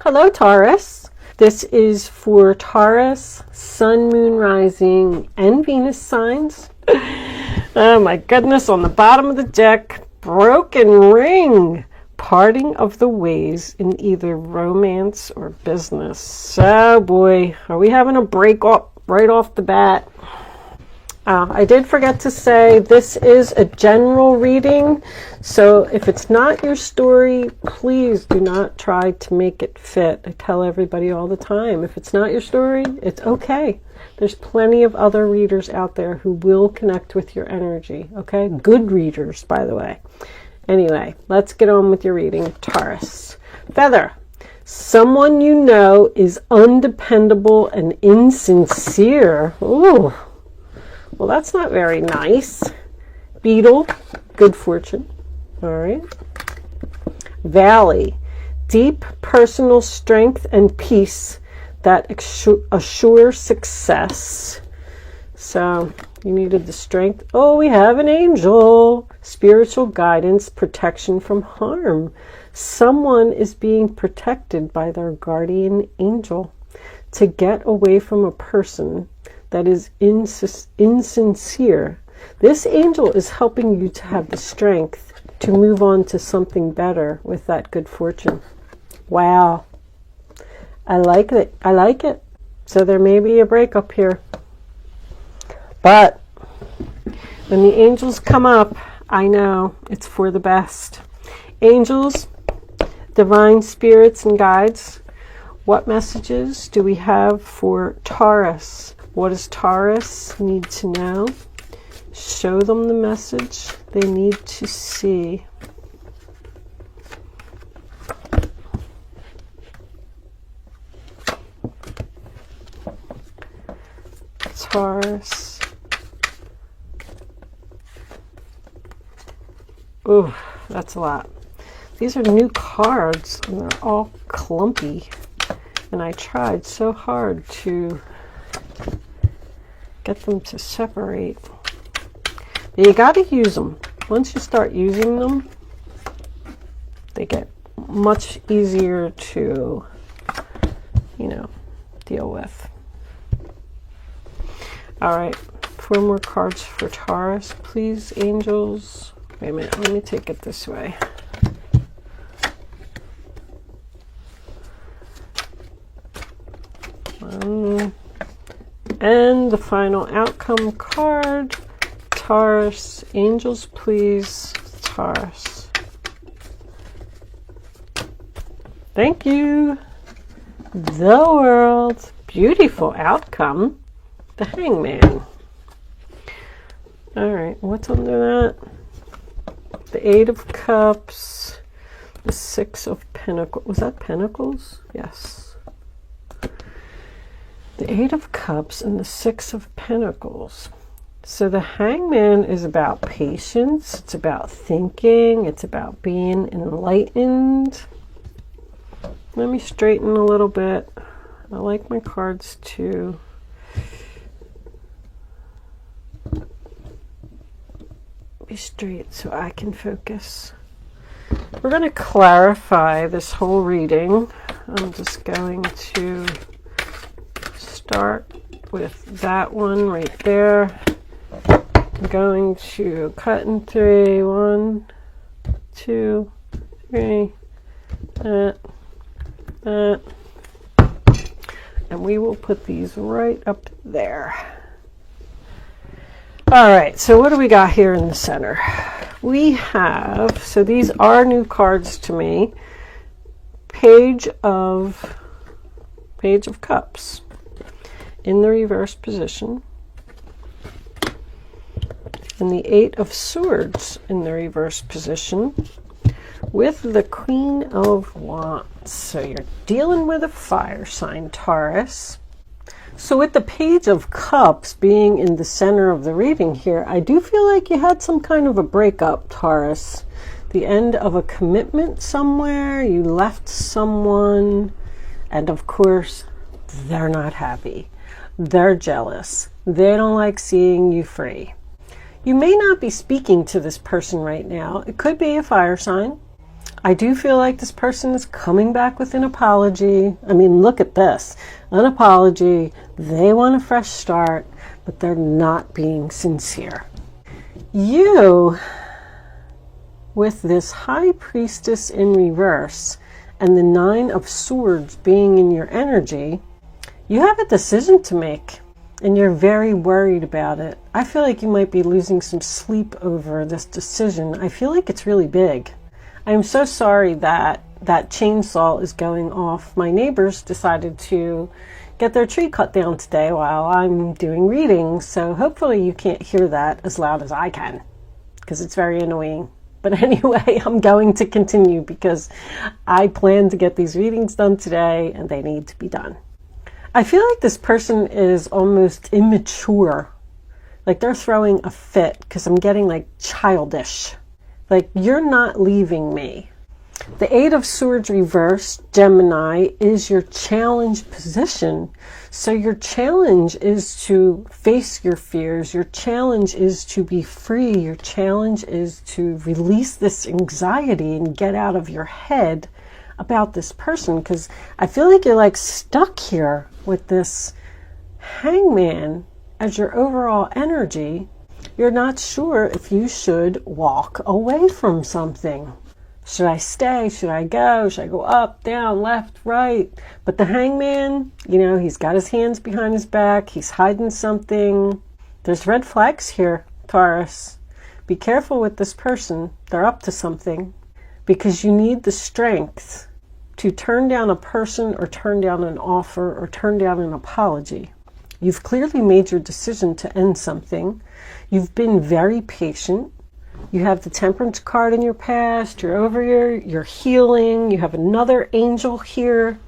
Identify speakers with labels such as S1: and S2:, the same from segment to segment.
S1: Hello, Taurus. This is for Taurus, Sun, Moon, Rising, and Venus signs. Oh my goodness, on the bottom of the deck, broken ring. Parting of the ways in either romance or business. Oh boy, are we having a break up right off the bat? I did forget to say this is a general reading, so if it's not your story, please do not try to make it fit. I tell everybody all the time, if it's not your story, it's okay. There's plenty of other readers out there who will connect with your energy, okay? Good readers, by the way. Anyway, let's get on with your reading, Taurus. Feather. Someone you know is undependable and insincere. Ooh. Well, that's not very nice. Beetle, good fortune. All right. Valley, deep personal strength and peace that assure success. So you needed the strength. Oh, we have an angel. Spiritual guidance, protection from harm. Someone is being protected by their guardian angel to get away from a person that is insincere. This angel is helping you to have the strength to move on to something better with that good fortune. Wow. I like it. I like it. So there may be a breakup here. But when the angels come up, I know it's for the best. Angels, divine spirits and guides, what messages do we have for Taurus? What does Taurus need to know? Show them the message they need to see. Taurus. Ooh, that's a lot. These are new cards and they're all clumpy. And I tried so hard to get them to separate. You got to use them. Once you start using them, they get much easier to, deal with. All right, 4 more cards for Taurus, please, angels. Wait a minute, let me take it this way. And the final outcome card, Taurus, angels, please, Taurus. Thank you. The world, beautiful outcome, the Hangman. All right, what's under that? The 8 of Cups, the 6 of Pentacles. Was that Pentacles? Yes. The 8 of Cups and the 6 of Pentacles. So the Hangman is about patience. It's about thinking. It's about being enlightened. Let me straighten a little bit. I like my cards to be straight so I can focus. We're going to clarify this whole reading. I'm just going to start with that one right there. I'm going to cut in 3. 1, 2, 3. That. And we will put these right up there. All right, so what do we got here in the center? We have, so these are new cards to me. Page of Cups in the reverse position, and the 8 of Swords in the reverse position, with the Queen of Wands. So you're dealing with a fire sign, Taurus. So with the Page of Cups being in the center of the reading here, I do feel like you had some kind of a breakup, Taurus. The end of a commitment somewhere, you left someone, and of course, they're not happy. They're jealous. They don't like seeing you free. You may not be speaking to this person right now. It could be a fire sign. I do feel like this person is coming back with an apology. I mean, look at this. An apology. They want a fresh start, but they're not being sincere. You, with this High Priestess in reverse and the Nine of Swords being in your energy, you have a decision to make. And you're very worried about it. I feel like you might be losing some sleep over this decision. I feel like it's really big. I am so sorry that that chainsaw is going off. My neighbors decided to get their tree cut down today while I'm doing readings. So hopefully you can't hear that as loud as I can, because it's very annoying. But anyway, I'm going to continue because I plan to get these readings done today and they need to be done. I feel like this person is almost immature. Like they're throwing a fit because I'm getting like childish. Like, you're not leaving me. The Eight of Swords reverse, Gemini, is your challenge position. So your challenge is to face your fears. Your challenge is to be free. Your challenge is to release this anxiety and get out of your head about this person, because I feel like you're like stuck here with this Hangman as your overall energy. You're not sure if you should walk away from something. Should I stay? Should I go? Should I go up, down, left, right? But the Hangman, you know, he's got his hands behind his back. He's hiding something. There's red flags here, Taurus. Be careful with this person. They're up to something, because you need the strength to turn down a person or turn down an offer or turn down an apology. You've clearly made your decision to end something. You've been very patient. You have the Temperance card in your past. You're over here. You're healing. You have another angel here.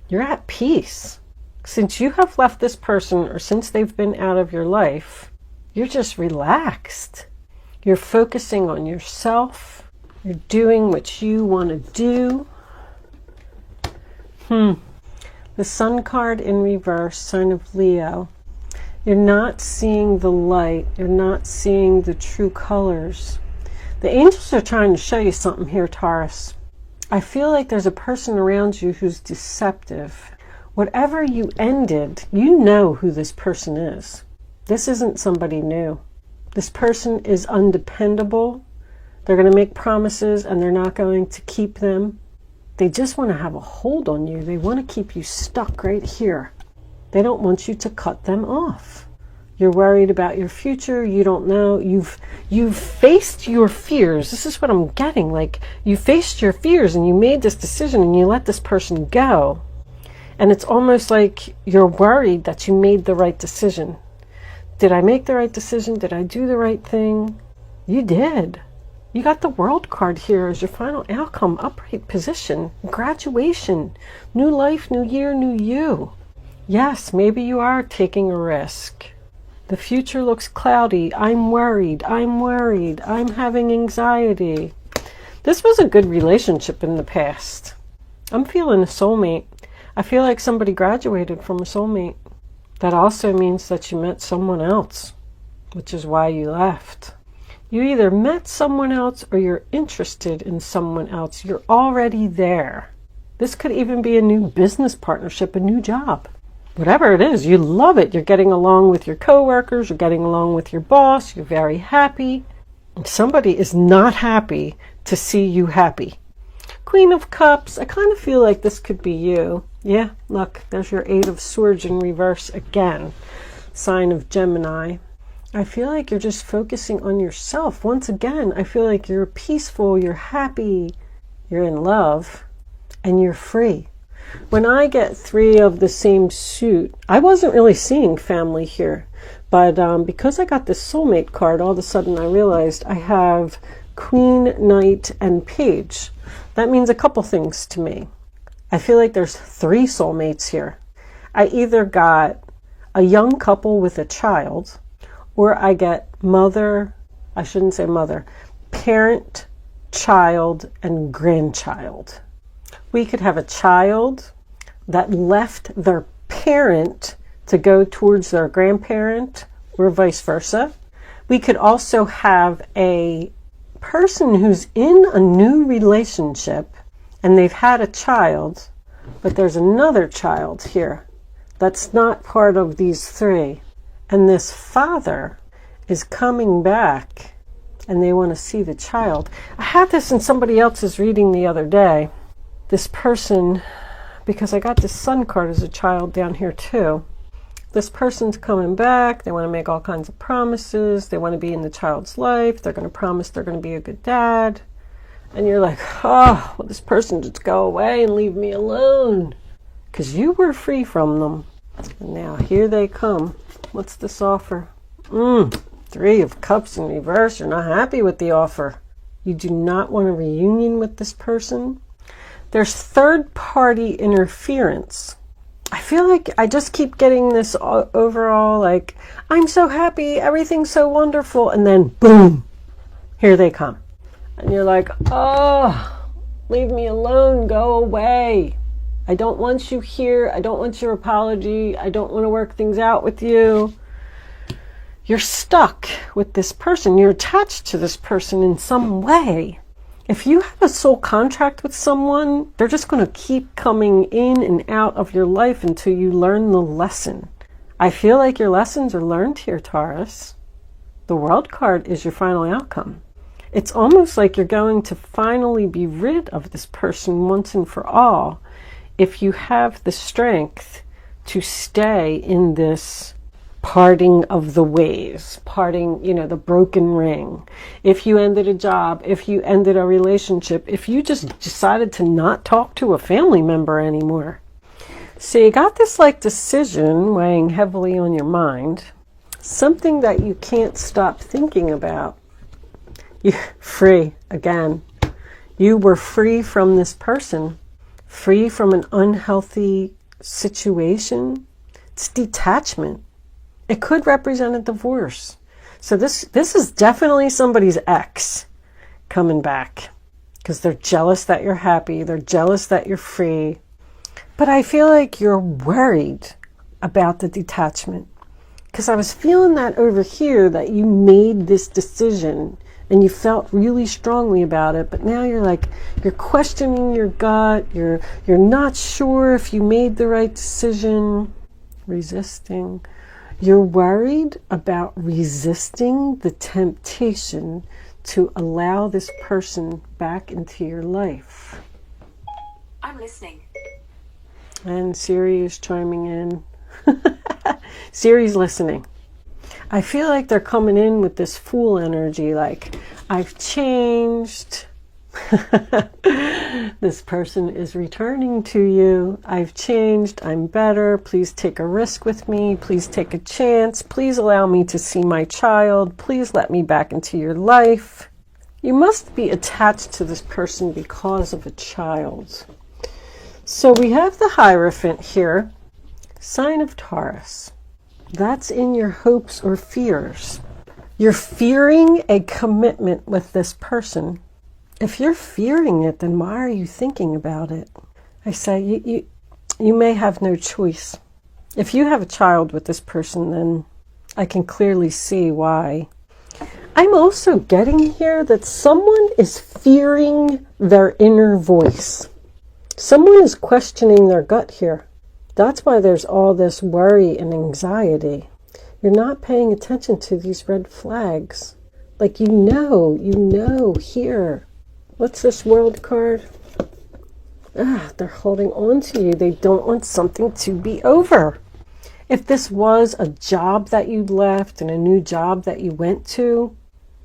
S1: You're at peace. Since you have left this person, or since they've been out of your life, you're just relaxed. You're focusing on yourself. You're doing what you want to do. The Sun card in reverse, sign of Leo. You're not seeing the light. You're not seeing the true colors. The angels are trying to show you something here, Taurus. I feel like there's a person around you who's deceptive. Whatever you ended, you know who this person is. This isn't somebody new. This person is undependable. They're going to make promises and they're not going to keep them. They just want to have a hold on you. They want to keep you stuck right here. They don't want you to cut them off. You're worried about your future. You don't know. You've faced your fears. This is what I'm getting. Like, you faced your fears and you made this decision and you let this person go. And it's almost like you're worried that you made the right decision. Did I make the right decision? Did I do the right thing? You did. You got the World card here as your final outcome, upright position, graduation, new life, new year, new you. Yes, maybe you are taking a risk. The future looks cloudy. I'm worried. I'm worried. I'm having anxiety. This was a good relationship in the past. I'm feeling a soulmate. I feel like somebody graduated from a soulmate. That also means that you met someone else, which is why you left. You either met someone else or you're interested in someone else. You're already there. This could even be a new business partnership, a new job. Whatever it is, you love it. You're getting along with your coworkers. You're getting along with your boss. You're very happy. Somebody is not happy to see you happy. Queen of Cups. I kind of feel like this could be you. Yeah, look, there's your Eight of Swords in reverse again. Sign of Gemini. I feel like you're just focusing on yourself. Once again, I feel like you're peaceful, you're happy, you're in love, and you're free. When I get three of the same suit, I wasn't really seeing family here. But because I got this soulmate card, all of a sudden I realized I have Queen, Knight, and Page. That means a couple things to me. I feel like there's three soulmates here. I either got a young couple with a child, or I get parent, child, and grandchild. We could have a child that left their parent to go towards their grandparent, or vice versa. We could also have a person who's in a new relationship and they've had a child, but there's another child here that's not part of these three. And this father is coming back and they want to see the child. I had this in somebody else's reading the other day. This person, because I got this sun card as a child down here too. This person's coming back. They want to make all kinds of promises. They want to be in the child's life. They're going to promise they're going to be a good dad. And you're like, oh, well, this person just go away and leave me alone. Because you were free from them. And now here they come. What's this offer? Three of Cups in reverse. You're not happy with the offer. You do not want a reunion with this person. There's third-party interference. I feel like I just keep getting this overall, like, I'm so happy, everything's so wonderful, and then boom, here they come. And you're like, oh, leave me alone, go away. I don't want you here. I don't want your apology. I don't want to work things out with you. You're stuck with this person. You're attached to this person in some way. If you have a soul contract with someone, they're just going to keep coming in and out of your life until you learn the lesson. I feel like your lessons are learned here, Taurus. The World card is your final outcome. It's almost like you're going to finally be rid of this person once and for all if you have the strength to stay in this parting of the ways, parting, the broken ring. If you ended a job, if you ended a relationship, if you just decided to not talk to a family member anymore. So you got this decision weighing heavily on your mind, something that you can't stop thinking about. You're free again. You were free from this person. Free from an unhealthy situation. It's detachment. It could represent a divorce. So this is definitely somebody's ex coming back because they're jealous that you're happy. They're jealous that you're free. But I feel like you're worried about the detachment because I was feeling that over here that you made this decision and you felt really strongly about it, but now you're questioning your gut, you're not sure if you made the right decision, resisting. You're worried about resisting the temptation to allow this person back into your life.
S2: I'm listening.
S1: And Siri is chiming in. Siri's listening. I feel like they're coming in with this fool energy, like, I've changed. This person is returning to you. I've changed. I'm better. Please take a risk with me. Please take a chance. Please allow me to see my child. Please let me back into your life. You must be attached to this person because of a child. So we have the Hierophant here, sign of Taurus. That's in your hopes or fears. You're fearing a commitment with this person. If you're fearing it, then why are you thinking about it? I say you may have no choice. If you have a child with this person, then I can clearly see why. I'm also getting here that someone is fearing their inner voice. Someone is questioning their gut here. That's why there's all this worry and anxiety. You're not paying attention to these red flags. Like you know here. What's this World card? They're holding on to you. They don't want something to be over. If this was a job that you left and a new job that you went to,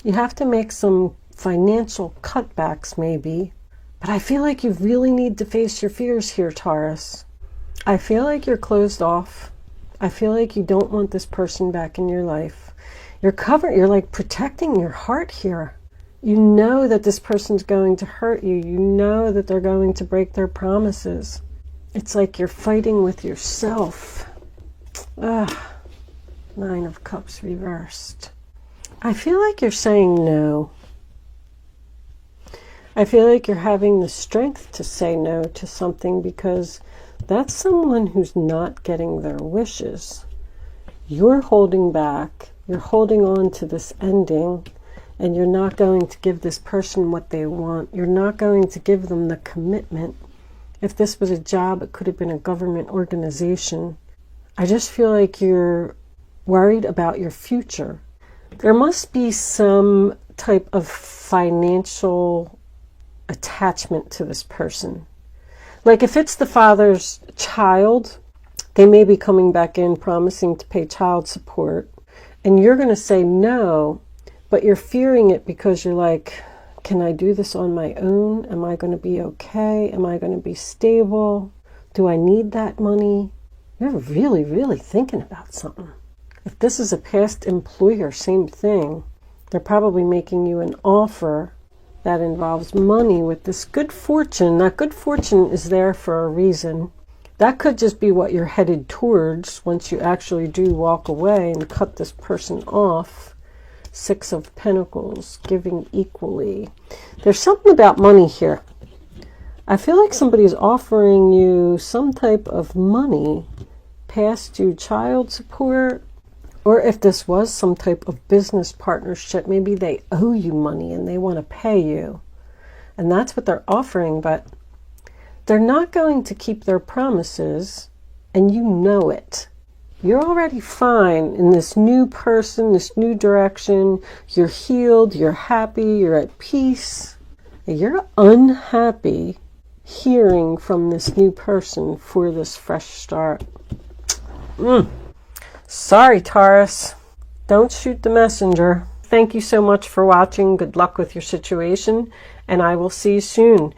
S1: you have to make some financial cutbacks maybe. But I feel like you really need to face your fears here, Taurus. I feel like you're closed off. I feel like you don't want this person back in your life. You're like protecting your heart here. You know that this person's going to hurt you. You know that they're going to break their promises. It's like you're fighting with yourself. Nine of Cups reversed. I feel like you're saying no. I feel like you're having the strength to say no to something because that's someone who's not getting their wishes. You're holding back. You're holding on to this ending. And you're not going to give this person what they want. You're not going to give them the commitment. If this was a job, it could have been a government organization. I just feel like you're worried about your future. There must be some type of financial attachment to this person. Like if it's the father's child, they may be coming back in promising to pay child support, and you're going to say no, but you're fearing it because you're like, can I do this on my own? Am I going to be okay? Am I going to be stable? Do I need that money? You're really, really thinking about something. If this is a past employer, same thing. They're probably making you an offer that involves money with this good fortune. That good fortune is there for a reason. That could just be what you're headed towards once you actually do walk away and cut this person off. 6 of Pentacles, giving equally. There's something about money here. I feel like somebody's offering you some type of money, past due child support, or if this was some type of business partnership, maybe they owe you money and they want to pay you. And that's what they're offering, but they're not going to keep their promises, and you know it. You're already fine in this new person, this new direction. You're healed, you're happy, you're at peace. You're unhappy hearing from this new person for this fresh start. Sorry, Taurus. Don't shoot the messenger. Thank you so much for watching. Good luck with your situation, and I will see you soon.